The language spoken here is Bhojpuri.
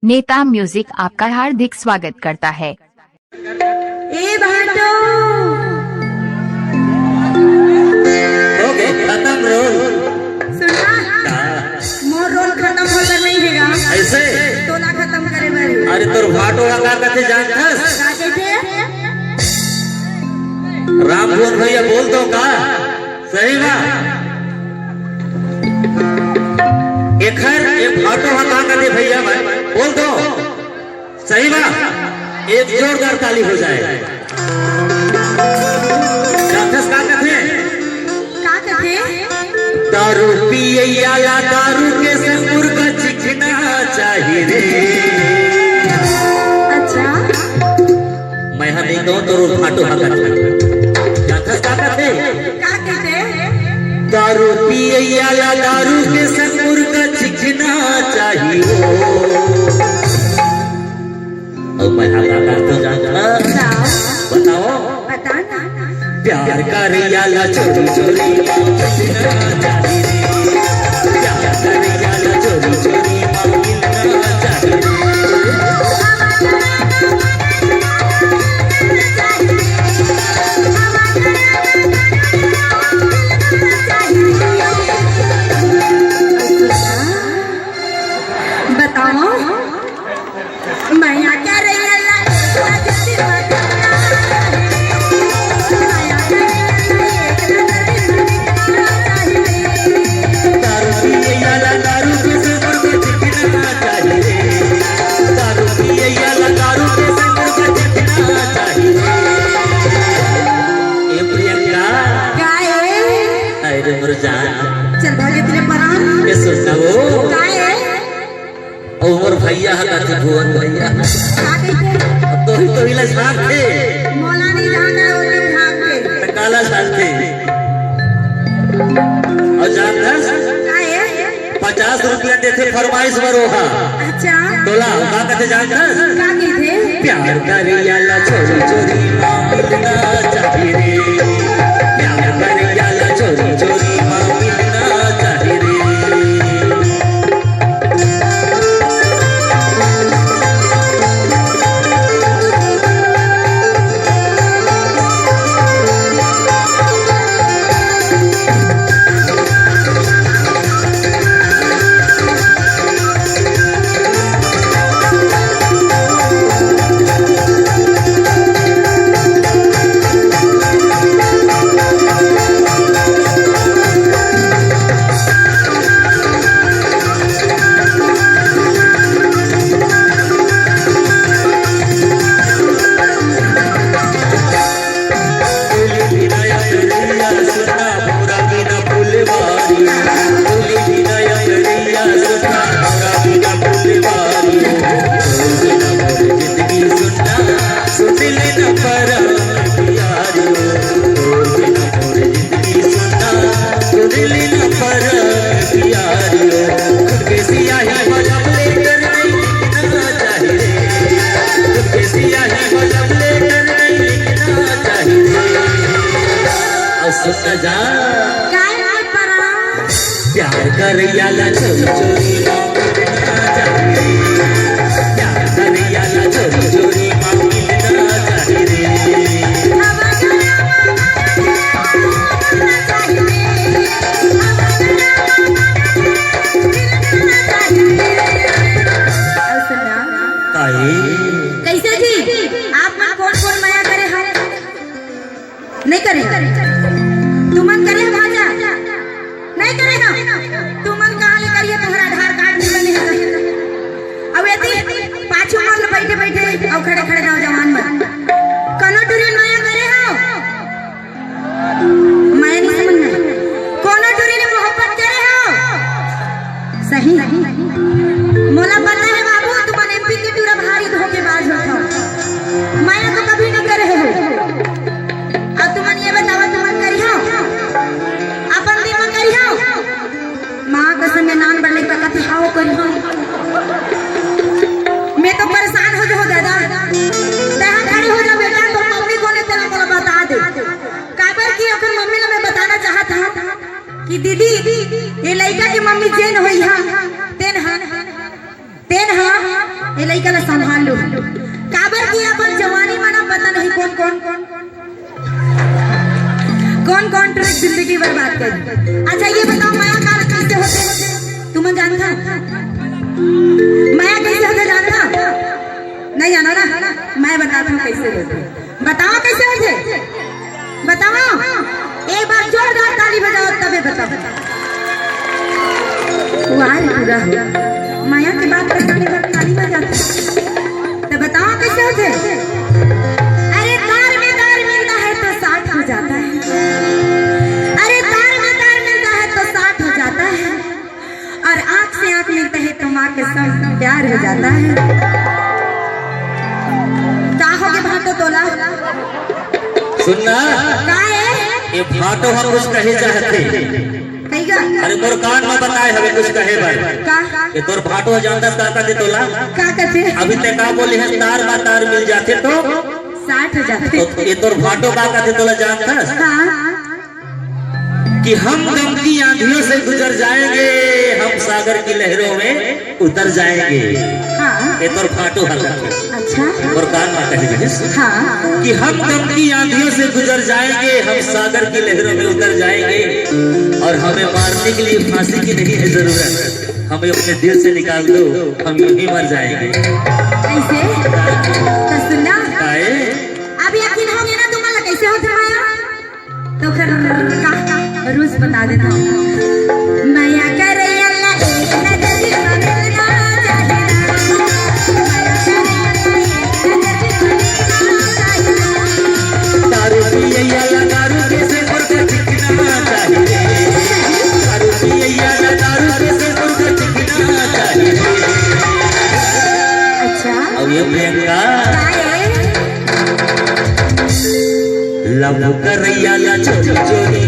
नेता म्यूजिक आपका हार्दिक स्वागत करता है। ए भाटो ओके खत्म रोल। सुना मोर रोल खत्म होता नहीं हैगा ऐसे तो ना खत्म करे बारी। अरे तोर भाटो का कथे जानथस का कहते राम भुवन भैया बोल दो का सही बा एखर एक भाटो का कथे भैया बोल दो सही बा एक जोरदार ताली हो जाए। जानथस का कथे दारू पियैया दारू के संग मुर्गा चिकना चाहिए रे। अच्छा मैं हाँ नहीं कहूँ तो फाटो हका जानथस का कहते दारू पियैया दारू के संग मुर्गा चिकना चाहिए। अब मैं हका तो जानता बताओ बताना प्यार करियाला चोरी चोरी मांगना चाहिए रे। प्यार करियाला चोरी चोरी मांगना चाहिए रे। बताओ मैं क्या रही दारू पियैया दारू के संग मुर्गा चिकना चाहिए रे। दारू पियैया दारू के संग मुर्गा चिकना चाहिए रे। ए प्रियंका अरे मुरजान चल भागे तेरे परान के सुनबो काहे और भैया हका भुवन भैया का कहते तो ही तो साथ थे मौला नहीं जाना ओले भाग के त काला साथ थे और जानथस काहे 50 रुपया देते फरमाइश बरोहा अच्छा तोला का कहते जानथस का कहते प्यार करियाला चोरी चोरी मांगना चाहिए रे। प्यार करियाला चोरी चोरी मांगना चाहिए रे। प्यार करियाला चोरी चोरी मांगना चाहिए रे। प्यार करियाला चोरी चोरी मांगना चाहिए रे। कैसे जी आप मन कौन कौन माया करे है नहीं करे तुमन करे भाजा नहीं करे ना तुमन कहां ले करिए तोहरा आधार कार्ड नहीं बने है। अब यदि पाछू मन बैठे बैठे और खड़े खड़े नौजवान मन कनो टूरी माया करे हो माया नहीं समझना कोनो टूरी ने मोहब्बत करे हो सही मोला पता है बाबू तुमन एमपी के टूरा भारी धोखेबाज हो माया तो कभी नहीं करे हो। अब तुमन ये बताओ तुमन करी हो अपन बीमा करी हो मां कसम में नाम बढ़ले का कथी हाओ करी हो। मैं तो परेशान हो जाओ दादा तहां खड़ी हो जा बेटा तो मम्मी कोने तेरा को बता दे काबर की अपन मम्मी ने मैं बताना चाहता हूं कि दीदी ये लड़का की मम्मी जेन होई हां तेन हां लड़का ला संभाल लो। काबर की अपन जवानी माना पता नहीं कौन कौन ट्रिक जिंदगी बर्बाद कर। अच्छा ये बताओ माया काल कैसे होते तुम जानता? माया कैसे होते जानता? नहीं जाना ना? मैं बताता हूँ कैसे होते। बताओ कैसे होते, बताओ। एक बार जोरदार ताली बजाओ तबे बताओ। वाह पूरा माया के बात बताने पर ताली बजाते। तो बताओ कैसे होते? अरे तार में तार मिलता है तो 60 हो जाता है। अरे तार में तार मिलता है तो 60 हो जाता है। और आंख से आंख मिलता है तो माँ के संग प्यार हो जाता है। का हो के भाटो तोला सुनना का है ये भाटो हम कुछ कहे चाहते। अरे तोर कान में बताए हमें कुछ कहे बार ये तोर भाटो जानता का दे तोला का कहते? अभी तक का बोले है तार बा तार मिल जाते तो 60 हो जाते। तो ये तोर भाटो का दे तोला जानता कि हम गम की आंधियों से गुजर जाएंगे, हम सागर की लहरों में उतर जाएंगे। ये तोर भाटो हल्का अच्छा और कान में कहे कि हम गम की आंधियों से गुजर जाएंगे, हम सागर की लहरों में उतर जाएंगे और हमें मारने के लिए फांसी की नहीं है जरूरत, हमें अपने दिल से निकाल दो, हम यूं ही मर जाएंगे। ऐसे तो सुनना अभी यकीन हो गया ना तुम्हारा कैसे होता है? तो फिर का रूल्स बता देता हूँ। माया करे अल्लाह एक नजर बदलना चाहिए, दारू पिए या दारू के से मुर्गा चिकना चाहिए, दारू पिए या दारू के से मुर्गा चिकना चाहिए। अच्छा अब ये प्रियंका लव करैया ला चोरी चोरी